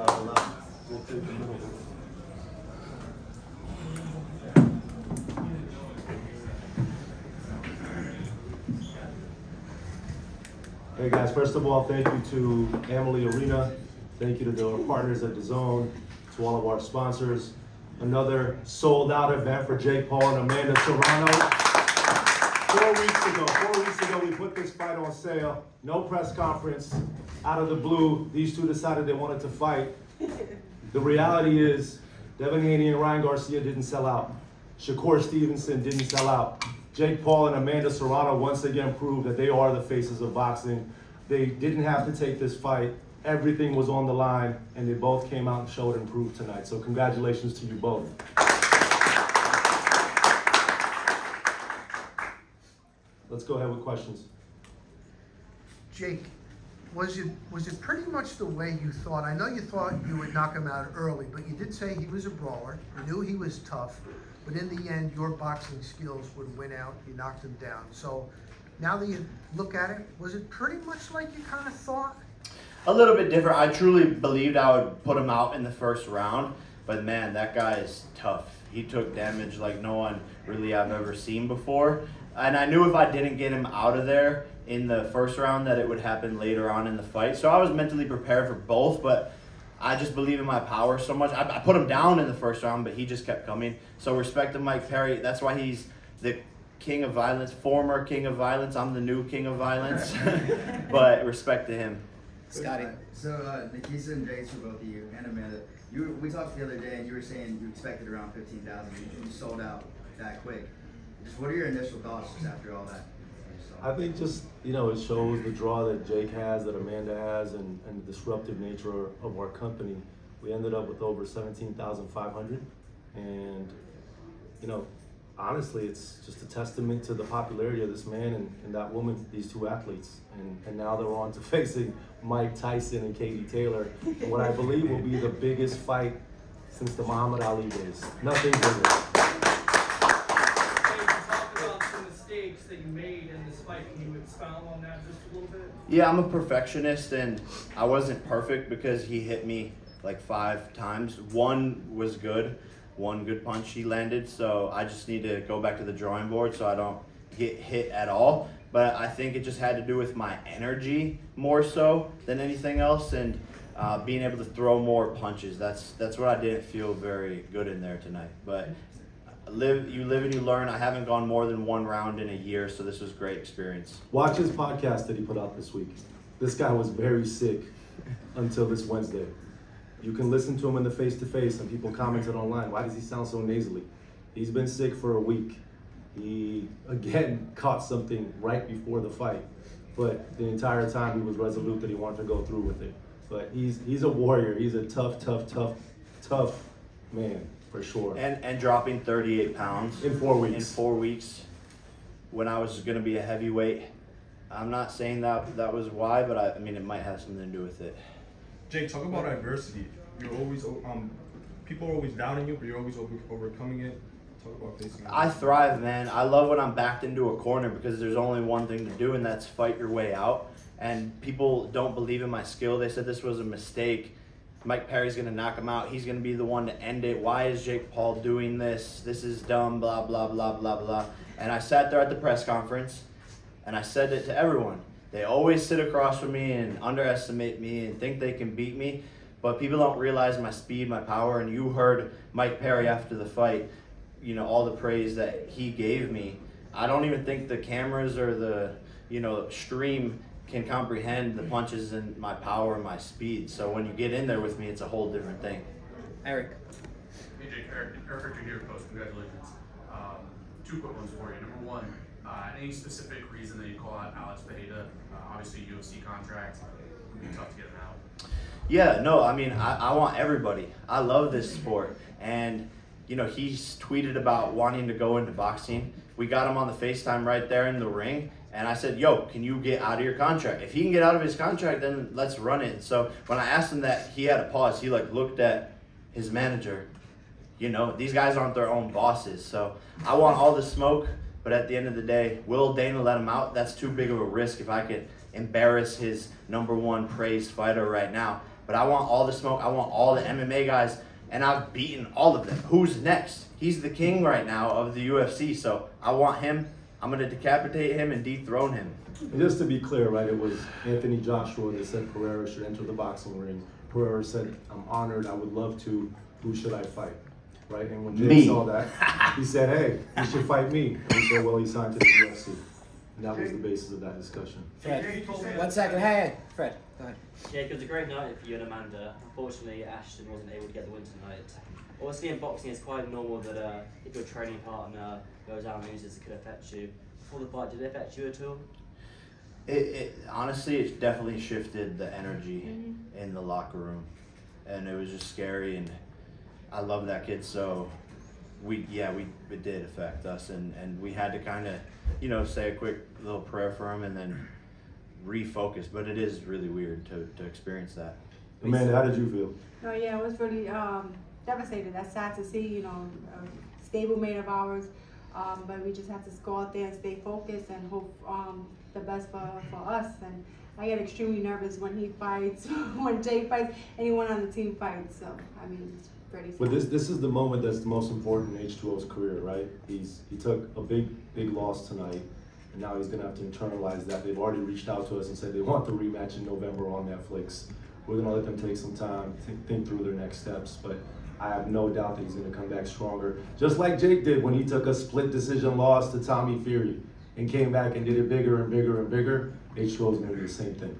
Hey guys, first of all, thank you to Emily Arena. Thank you to the partners at DAZN, to all of our sponsors. Another sold out event for Jake Paul and Amanda Serrano. 4 weeks ago, we put this fight on sale. No press conference. Out of the blue, these two decided they wanted to fight. The reality is, Devin Haney and Ryan Garcia didn't sell out. Shakur Stevenson didn't sell out. Jake Paul and Amanda Serrano once again proved that they are the faces of boxing. They didn't have to take this fight. Everything was on the line, and they both came out and showed and proved tonight. So congratulations to you both. Let's go ahead with questions. Jake, was it pretty much the way you thought? I know you thought you would knock him out early, but you did say he was a brawler. You knew he was tough, but in the end, your boxing skills would win out. You knocked him down. So now that you look at it, was it pretty much like you kind of thought? A little bit different. I truly believed I would put him out in the first round, but man, that guy is tough. He took damage like no one really I've ever seen before. And I knew if I didn't get him out of there in the first round that it would happen later on in the fight. So I was mentally prepared for both, but I just believe in my power so much. I put him down in the first round, but he just kept coming. So respect to Mike Perry. That's why he's the king of violence, former king of violence. I'm the new king of violence, but respect to him. Scotty. So Nikisa and Jace for both of you, and Amanda. We talked the other day, and you were saying you expected around 15,000. You sold out that quick. Just what are your initial thoughts just after all that? I think just, it shows the draw that Jake has, that Amanda has, and the disruptive nature of our company. We ended up with over 17,500, and, honestly, it's just a testament to the popularity of this man and that woman, these two athletes. And now they're on to facing Mike Tyson and Katie Taylor, in what I believe will be the biggest fight since the Muhammad Ali days. Nothing bigger. That you made in this fight. Can you expound on that just a little bit? Yeah, I'm a perfectionist, and I wasn't perfect because he hit me like 5 times. One was good, one good punch he landed, so I just need to go back to the drawing board so I don't get hit at all. But I think it just had to do with my energy more so than anything else, and being able to throw more punches. That's what I didn't feel very good in there tonight. But you live and you learn. I haven't gone more than 1 round in a year, so this was a great experience. Watch his podcast that he put out this week. This guy was very sick until this Wednesday. You can listen to him in the face-to-face, and people commented online, why does he sound so nasally? He's been sick for a week. He, again, caught something right before the fight, but the entire time he was resolute that he wanted to go through with it. But he's a warrior. He's a tough man. For sure. And dropping 38 pounds. In 4 weeks. In 4 weeks when I was going to be a heavyweight. I'm not saying that was why, but I mean, it might have something to do with it. Jake, talk about adversity. You're always, people are always doubting you, but you're always overcoming it. Talk about facing it. I thrive, man. I love when I'm backed into a corner because there's only one thing to do, and that's fight your way out. And people don't believe in my skill. They said this was a mistake. Mike Perry's going to knock him out. He's going to be the one to end it. Why is Jake Paul doing this? This is dumb, blah, blah, blah, blah, blah. And I sat there at the press conference, and I said it to everyone. They always sit across from me and underestimate me and think they can beat me, but people don't realize my speed, my power, and you heard Mike Perry after the fight, all the praise that he gave me. I don't even think the cameras or the, stream can comprehend the punches and my power and my speed. So when you get in there with me, it's a whole different thing. Eric. Hey Jake, Eric Victor here, Post. Congratulations. 2 quick ones for you. Number 1, any specific reason that you call out Alex Pereira? Obviously UFC contract, it would be tough to get him out. Yeah, no, I mean, I want everybody. I love this sport. And, he's tweeted about wanting to go into boxing. We got him on the FaceTime right there in the ring. And I said, yo, can you get out of your contract? If he can get out of his contract, then let's run it. So when I asked him that, he had a pause. He looked at his manager. These guys aren't their own bosses. So I want all the smoke, but at the end of the day, will Dana let him out? That's too big of a risk if I could embarrass his #1 praised fighter right now. But I want all the smoke. I want all the MMA guys, and I've beaten all of them. Who's next? He's the king right now of the UFC, so I want him. I'm going to decapitate him and dethrone him. And just to be clear, right, it was Anthony Joshua that said Pereira should enter the boxing ring. Pereira said, I'm honored, I would love to, who should I fight? Right, and when Jake saw that, he said, hey, you should fight me. And he said, well, he signed to the UFC. And that was the basis of that discussion. Fred, 1 second. Hey, Fred, go ahead. Yeah, it was a great night for you and Amanda. Unfortunately, Ashton wasn't able to get the win tonight. Obviously, in boxing, it's quite normal that if your training partner goes out and loses, it could affect you. Before the fight, did it affect you at all? Honestly, it definitely shifted the energy in the locker room, and it was just scary. And I love that kid, so it did affect us, and we had to kind of, say a quick little prayer for him and then refocus. But it is really weird to experience that. Amanda, how did you feel? No, yeah, it was really devastated. That's sad to see, a stable mate of ours. But we just have to go out there and stay focused and hope the best for us. And I get extremely nervous when he fights, when Jay fights, anyone on the team fights. So, I mean, it's pretty sad. But this is the moment that's the most important in H2O's career, right? He took a big loss tonight, and now he's going to have to internalize that. They've already reached out to us and said they want the rematch in November on Netflix. We're going to let them take some time, think through their next steps. But I have no doubt that he's going to come back stronger, just like Jake did when he took a split decision loss to Tommy Fury and came back and did it bigger and bigger and bigger. H2O is going to do the same thing.